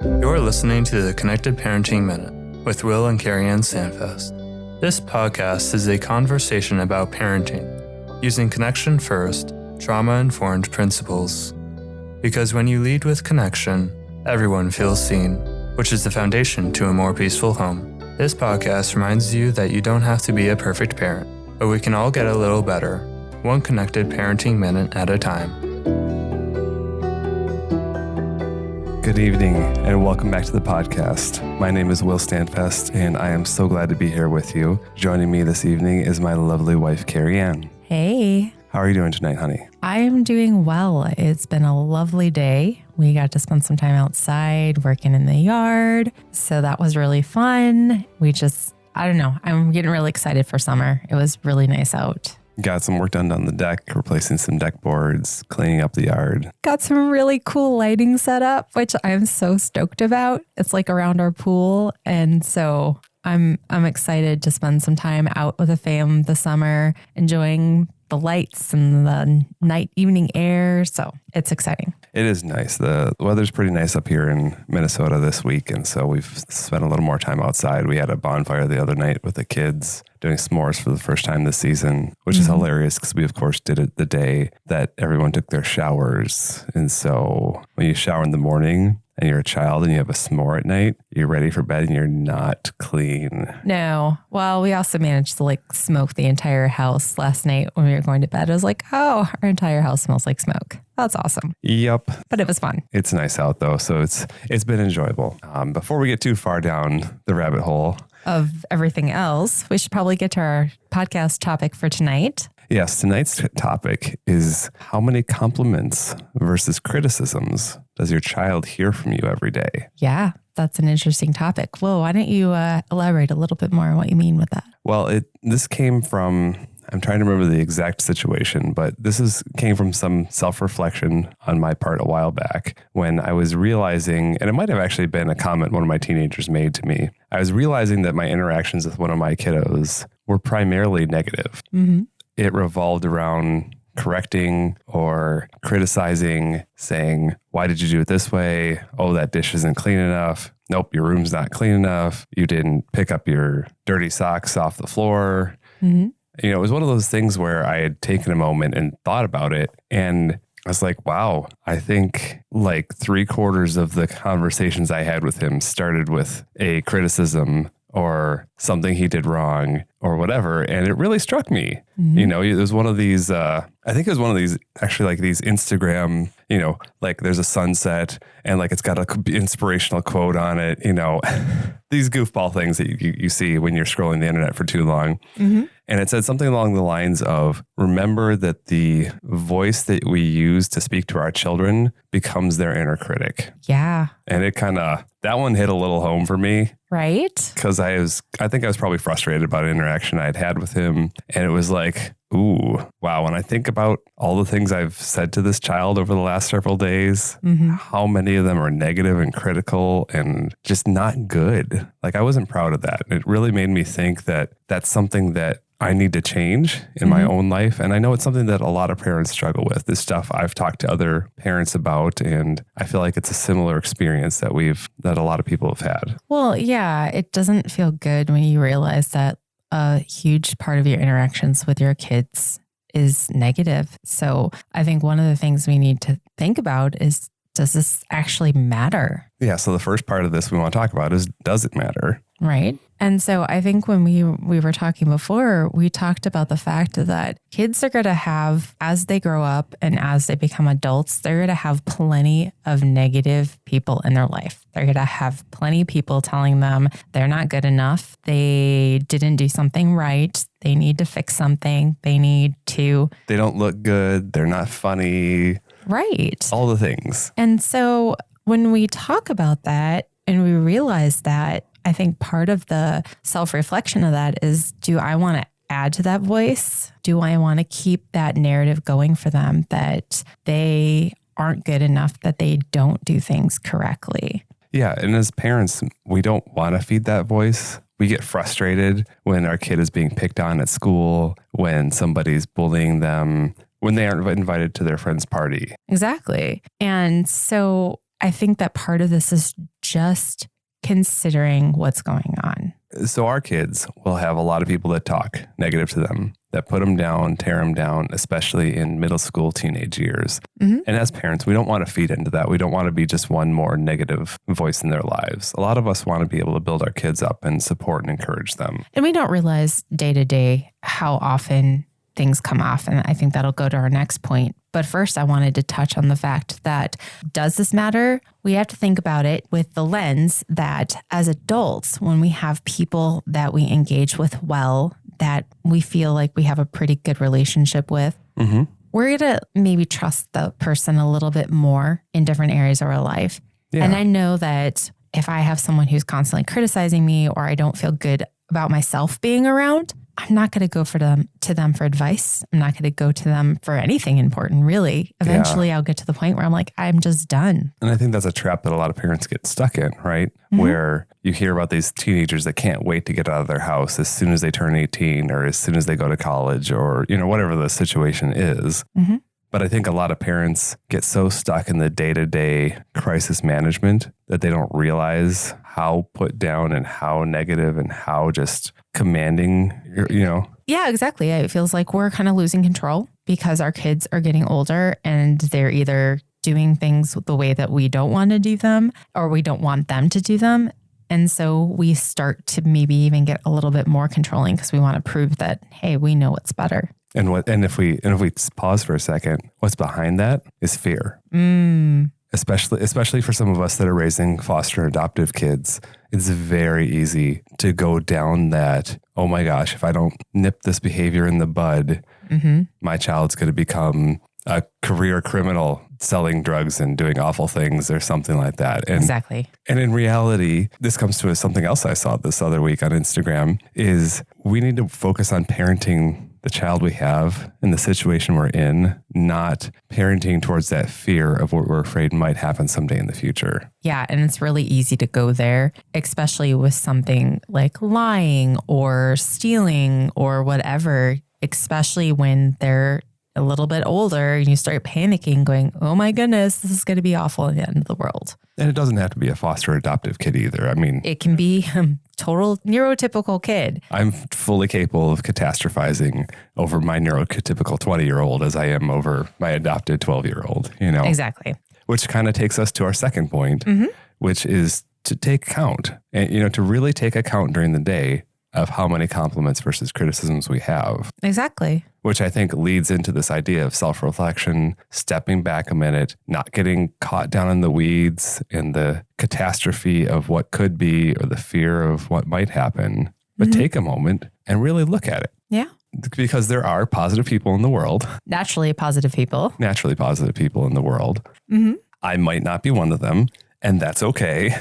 You're listening to the Connected Parenting Minute with Will and CarrieAnn Standfest. This podcast is a conversation about parenting, using connection first, trauma-informed principles. Because when you lead with connection, everyone feels seen, which is the foundation to a more peaceful home. This podcast reminds you that you don't have to be a perfect parent, but we can all get a little better, one connected parenting minute at a time. Good evening and welcome back to the podcast. My name is Will Standfest and I am so glad to be here with you. Joining me this evening is my lovely wife, CarrieAnn. Hey. How are you doing tonight, honey? I am doing well. It's been a lovely day. We got to spend some time outside working in the yard. So that was really fun. I don't know. I'm getting really excited for summer. It was really nice out. Got some work done on the deck, replacing some deck boards, cleaning up the yard. Got some really cool lighting set up, which I'm so stoked about. It's like around our pool. And so I'm excited to spend some time out with the fam this summer, enjoying the lights and the evening air. So it's exciting. It is nice. The weather's pretty nice up here in Minnesota this week. And so we've spent a little more time outside. We had a bonfire the other night with the kids doing s'mores for the first time this season, which is hilarious because we, of course, did it the day that everyone took their showers. And so when you shower in the morning and you're a child and you have a s'more at night, you're ready for bed and you're not clean. No. Well, we also managed to smoke the entire house last night when we were going to bed. I was like, oh, our entire house smells like smoke. That's awesome. Yep. But it was fun. It's nice out though. So it's been enjoyable. Before we get too far down the rabbit hole of everything else, we should probably get to our podcast topic for tonight. Yes, tonight's topic is how many compliments versus criticisms does your child hear from you every day? Yeah, that's an interesting topic. Well, why don't you elaborate a little bit more on what you mean with that? Well, this came from, I'm trying to remember the exact situation, but came from some self-reflection on my part a while back when I was realizing, and it might have actually been a comment one of my teenagers made to me. I was realizing that my interactions with one of my kiddos were primarily negative. Mm-hmm. It revolved around correcting or criticizing, saying, why did you do it this way? Oh, that dish isn't clean enough. Nope, your room's not clean enough. You didn't pick up your dirty socks off the floor. Mm-hmm. You know, it was one of those things where I had taken a moment and thought about it. And I was like, wow, I think like 3/4 of the conversations I had with him started with a criticism or something he did wrong or whatever. And it really struck me. Mm-hmm. You know, it was one of these, I think it was one of these, actually like these Instagram, you know, like there's a sunset and like it's got an inspirational quote on it, you know, these goofball things that you see when you're scrolling the internet for too long. Mm-hmm. And it said something along the lines of, remember that the voice that we use to speak to our children becomes their inner critic. Yeah. And it that one hit a little home for me. Right. Because I think I was probably frustrated about an interaction I'd had with him. And it was like, ooh, wow. When I think about all the things I've said to this child over the last several days, how many of them are negative and critical and just not good. Like I wasn't proud of that. It really made me think that that's something that I need to change in my own life. And I know it's something that a lot of parents struggle with. This stuff I've talked to other parents about, and I feel like it's a similar experience that a lot of people have had. Well, yeah, it doesn't feel good when you realize that a huge part of your interactions with your kids is negative. So I think one of the things we need to think about is, does this actually matter? Yeah. So the first part of this we want to talk about is, does it matter? Right. And so I think when we were talking before, we talked about the fact that kids are going to have, as they grow up and as they become adults, they're going to have plenty of negative people in their life. They're going to have plenty of people telling them they're not good enough. They didn't do something right. They need to fix something. They don't look good. They're not funny. Right. All the things. And so when we talk about that and we realize that, I think part of the self-reflection of that is, do I want to add to that voice? Do I want to keep that narrative going for them that they aren't good enough, that they don't do things correctly? Yeah. And as parents, we don't want to feed that voice. We get frustrated when our kid is being picked on at school, when somebody's bullying them, when they aren't invited to their friend's party. Exactly. And so I think that part of this is just considering what's going on. So our kids will have a lot of people that talk negative to them, that put them down, tear them down, especially in middle school, teenage years. And as parents, we don't want to feed into that. We don't want to be just one more negative voice in their lives. A lot of us want to be able to build our kids up and support and encourage them. And we don't realize day to day how often things come off. And I think that'll go to our next point. But first, I wanted to touch on the fact that, does this matter? We have to think about it with the lens that as adults, when we have people that we engage with well, that we feel like we have a pretty good relationship with, we're going to maybe trust the person a little bit more in different areas of our life. Yeah. And I know that if I have someone who's constantly criticizing me, or I don't feel good about myself being around, I'm not going to go to them for advice. I'm not going to go to them for anything important, really. Eventually, I'll get to the point where I'm like, I'm just done. And I think that's a trap that a lot of parents get stuck in, right? Where you hear about these teenagers that can't wait to get out of their house as soon as they turn 18 or as soon as they go to college or, whatever the situation is. But I think a lot of parents get so stuck in the day-to-day crisis management that they don't realize how put down and how negative and how just commanding, Yeah, exactly. It feels like we're kind of losing control because our kids are getting older and they're either doing things the way that we don't want to do them or we don't want them to do them. And so we start to maybe even get a little bit more controlling because we want to prove that, hey, we know what's better. And if we pause for a second, what's behind that is fear. Especially for some of us that are raising foster and adoptive kids, it's very easy to go down that, oh my gosh, if I don't nip this behavior in the bud, my child's going to become a career criminal selling drugs and doing awful things or something like that. And, exactly. And in reality, this comes to something else I saw this other week on Instagram, is we need to focus on parenting the child we have in the situation we're in, not parenting towards that fear of what we're afraid might happen someday in the future. Yeah. And it's really easy to go there, especially with something like lying or stealing or whatever, especially when they're a little bit older and you start panicking going, oh my goodness, this is going to be awful at the end of the world. And it doesn't have to be a foster adoptive kid either. I mean, it can be total neurotypical kid. I'm fully capable of catastrophizing over my neurotypical 20-year-old as I am over my adopted 12-year-old, Exactly. Which kind of takes us to our second point, which is to take account and, to really take account during the day of how many compliments versus criticisms we have. Exactly. Which I think leads into this idea of self-reflection, stepping back a minute, not getting caught down in the weeds and the catastrophe of what could be or the fear of what might happen, but take a moment and really look at it. Yeah. Because there are positive people in the world. Naturally positive people in the world. I might not be one of them. And that's okay.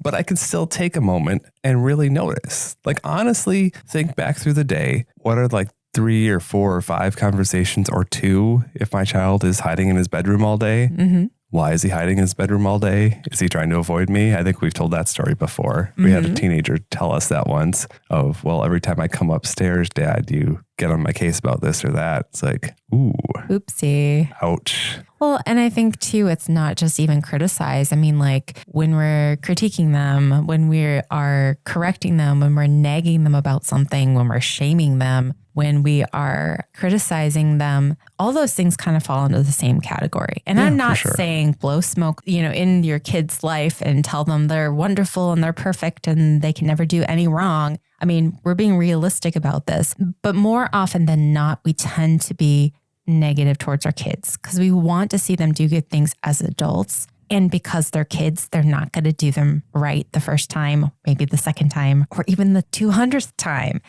But I can still take a moment and really notice. Like, honestly, think back through the day. What are like 3 or 4 or 5 conversations or 2 if my child is hiding in his bedroom all day? Why is he hiding in his bedroom all day? Is he trying to avoid me? I think we've told that story before. We had a teenager tell us that once of, well, every time I come upstairs, Dad, you get on my case about this or that. It's like, ooh. Oopsie. Ouch. Well, and I think too, it's not just even criticize. I mean, like when we're critiquing them, when we are correcting them, when we're nagging them about something, when we're shaming them, when we are criticizing them, all those things kind of fall into the same category. And I'm not saying blow smoke, in your kid's life and tell them they're wonderful and they're perfect and they can never do any wrong. I mean, we're being realistic about this, but more often than not, we tend to be negative towards our kids because we want to see them do good things as adults. And because they're kids, they're not going to do them right the first time, maybe the second time, or even the 200th time.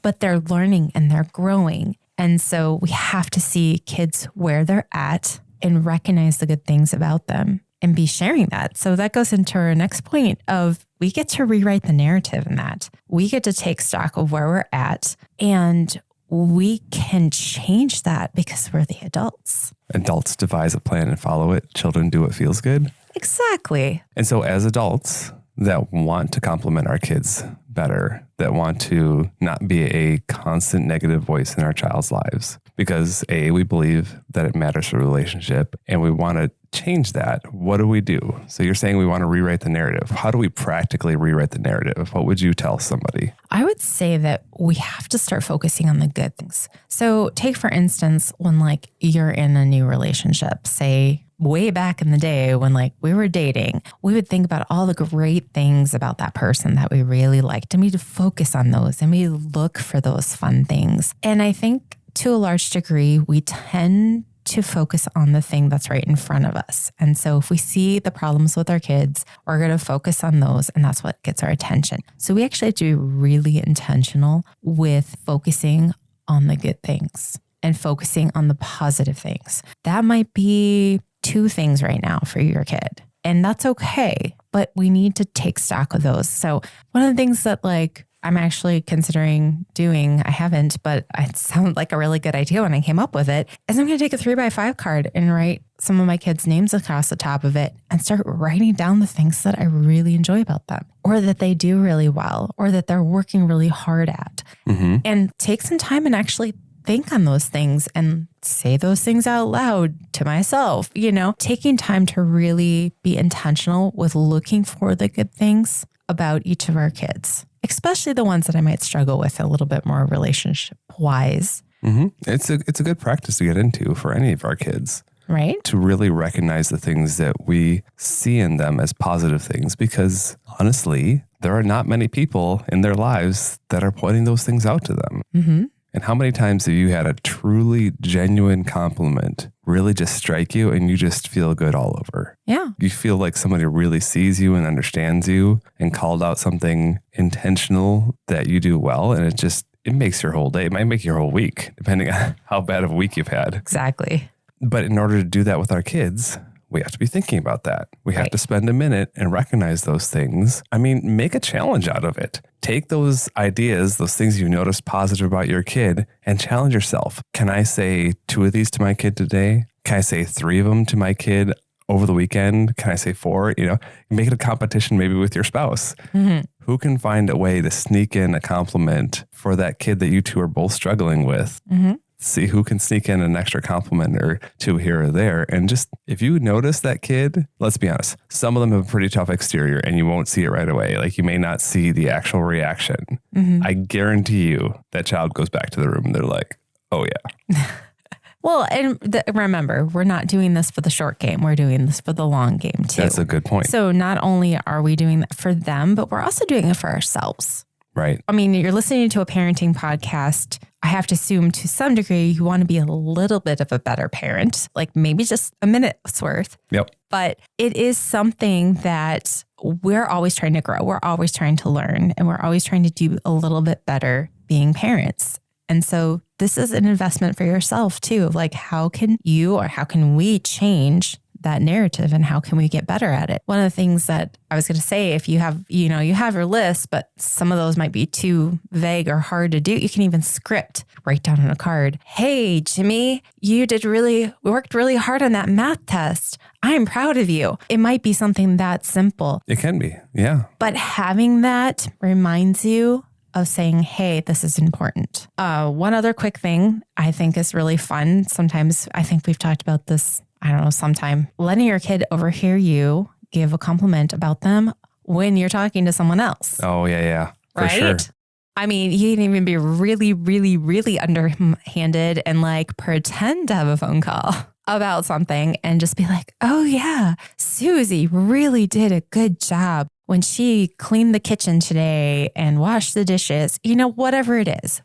But they're learning and they're growing. And so we have to see kids where they're at and recognize the good things about them and be sharing that. So that goes into our next point of we get to rewrite the narrative in that. We get to take stock of where we're at and we can change that because we're the adults. Adults devise a plan and follow it. Children do what feels good. Exactly. And so as adults that want to compliment our kids better, that want to not be a constant negative voice in our child's lives, because A, we believe that it matters for the relationship and we want to change that, what do we do? So you're saying we want to rewrite the narrative. How do we practically rewrite the narrative? What would you tell somebody? I would say that we have to start focusing on the good things. So take, for instance, when like you're in a new relationship, say way back in the day when like we were dating, we would think about all the great things about that person that we really liked. And we'd focus on those and we look for those fun things. And I think to a large degree, we tend to focus on the thing that's right in front of us. And so if we see the problems with our kids, we're going to focus on those, and that's what gets our attention. So we actually have to be really intentional with focusing on the good things and focusing on the positive things. That might be 2 things right now for your kid, and that's okay, but we need to take stock of those. So one of the things that like I'm actually considering doing, I haven't, but it sounded like a really good idea when I came up with it, is I'm going to take a 3x5 card and write some of my kids' names across the top of it and start writing down the things that I really enjoy about them, or that they do really well, or that they're working really hard at. And take some time and actually think on those things and say those things out loud to myself, you know, taking time to really be intentional with looking for the good things about each of our kids, especially the ones that I might struggle with a little bit more relationship wise. It's a good practice to get into for any of our kids. Right? To really recognize the things that we see in them as positive things, because honestly, there are not many people in their lives that are pointing those things out to them. And how many times have you had a truly genuine compliment really just strike you and you just feel good all over? Yeah. You feel like somebody really sees you and understands you and called out something intentional that you do well. And it makes your whole day. It might make your whole week, depending on how bad of a week you've had. Exactly. But in order to do that with our kids, we have to be thinking about that. We have to spend a minute and recognize those things. I mean, make a challenge out of it. Take those ideas, those things you noticed positive about your kid, and challenge yourself. Can I say 2 of these to my kid today? Can I say 3 of them to my kid over the weekend? Can I say 4? You know, make it a competition maybe with your spouse. Who can find a way to sneak in a compliment for that kid that you 2 are both struggling with? See who can sneak in an extra compliment or 2 here or there. And just, if you notice that kid, let's be honest, some of them have a pretty tough exterior and you won't see it right away. Like you may not see the actual reaction. I guarantee you that child goes back to the room and they're like, oh yeah. Well, and remember, we're not doing this for the short game. We're doing this for the long game too. That's a good point. So not only are we doing that for them, but we're also doing it for ourselves. Right. I mean, you're listening to a parenting podcast. I have to assume to some degree you want to be a little bit of a better parent, like maybe just a minute's worth. Yep. But it is something that we're always trying to grow. We're always trying to learn, and we're always trying to do a little bit better being parents. And so this is an investment for yourself too. Like how can you or how can we change that narrative and how can we get better at it? One of the things that I was going to say, if you have, you have your list, but some of those might be too vague or hard to do, you can even write down on a card, hey, Jimmy, we worked really hard on that math test. I'm proud of you. It might be something that simple. It can be. Yeah. But having that reminds you of saying, hey, this is important. One other quick thing I think is really fun. Sometimes I think we've talked about this, I don't know, sometime. Letting your kid overhear you give a compliment about them when you're talking to someone else. Oh, yeah. For right? sure. I mean, you can even be really, really, really underhanded and like pretend to have a phone call about something and just be like, oh yeah, Susie really did a good job when she cleaned the kitchen today and washed the dishes, whatever it is.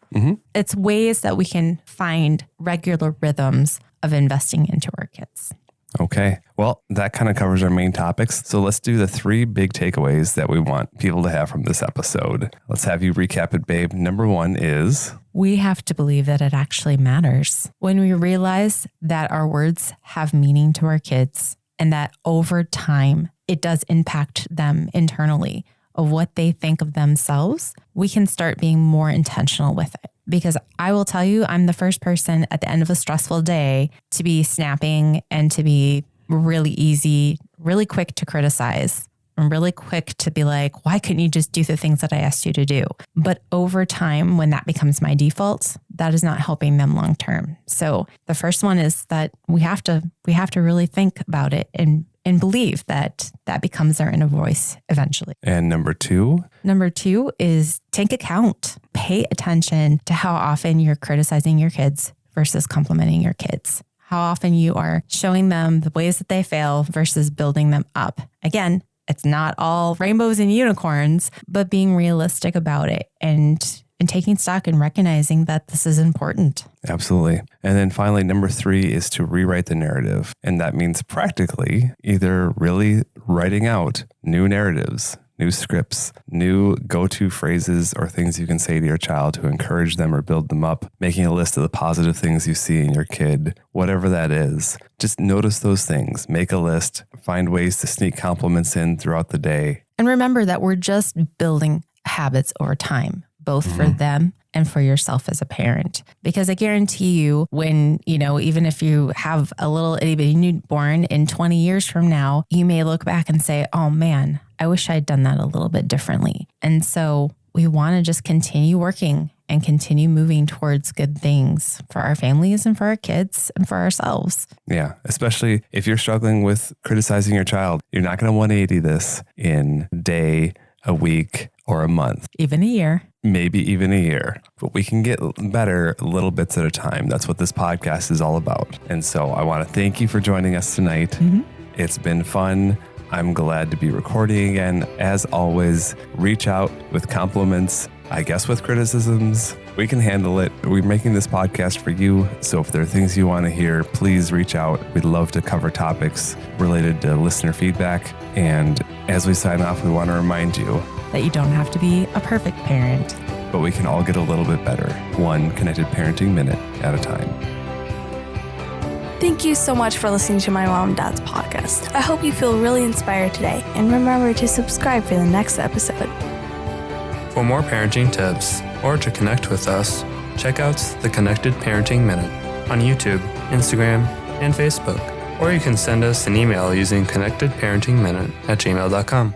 It's ways that we can find regular rhythms of investing into our kids. Okay. Well, that kind of covers our main topics. So let's do the 3 big takeaways that we want people to have from this episode. Let's have you recap it, babe. Number 1 is... we have to believe that it actually matters. When we realize that our words have meaning to our kids and that over time, it does impact them internally of what they think of themselves, we can start being more intentional with it. Because I will tell you, I'm the first person at the end of a stressful day to be snapping and to be really easy, really quick to criticize I'm really quick to be like, why couldn't you just do the things that I asked you to do? But over time, when that becomes my default, that is not helping them long term. So the first one is that we have to really think about it and believe that becomes our inner voice eventually. And number two? Number two is take account. Pay attention to how often you're criticizing your kids versus complimenting your kids. How often you are showing them the ways that they fail versus building them up. Again, it's not all rainbows and unicorns, but being realistic about it and taking stock and recognizing that this is important. Absolutely. And then finally, number three is to rewrite the narrative. And that means practically either really writing out new narratives, new scripts, new go-to phrases or things you can say to your child to encourage them or build them up, making a list of the positive things you see in your kid, whatever that is. Just notice those things, make a list, find ways to sneak compliments in throughout the day. And remember that we're just building habits over time, both for them and for yourself as a parent. Because I guarantee you when, even if you have a little itty bitty newborn in 20 years from now, you may look back and say, oh man, I wish I'd done that a little bit differently. And so we want to just continue working and continue moving towards good things for our families and for our kids and for ourselves. Yeah, especially if you're struggling with criticizing your child, you're not going to 180 this in a day, a week, or a month. Even a year. Maybe even a year, but we can get better little bits at a time. That's what this podcast is all about. And so I want to thank you for joining us tonight. It's been fun. I'm glad to be recording again. As always, reach out with compliments, I guess with criticisms. We can handle it. We're making this podcast for you. So if there are things you want to hear, please reach out. We'd love to cover topics related to listener feedback. And as we sign off, we want to remind you that you don't have to be a perfect parent, but we can all get a little bit better, one connected parenting minute at a time. Thank you so much for listening to my mom and dad's podcast. I hope you feel really inspired today, and remember to subscribe for the next episode. For more parenting tips or to connect with us, check out the Connected Parenting Minute on YouTube, Instagram, and Facebook. Or you can send us an email using connectedparentingminute@gmail.com.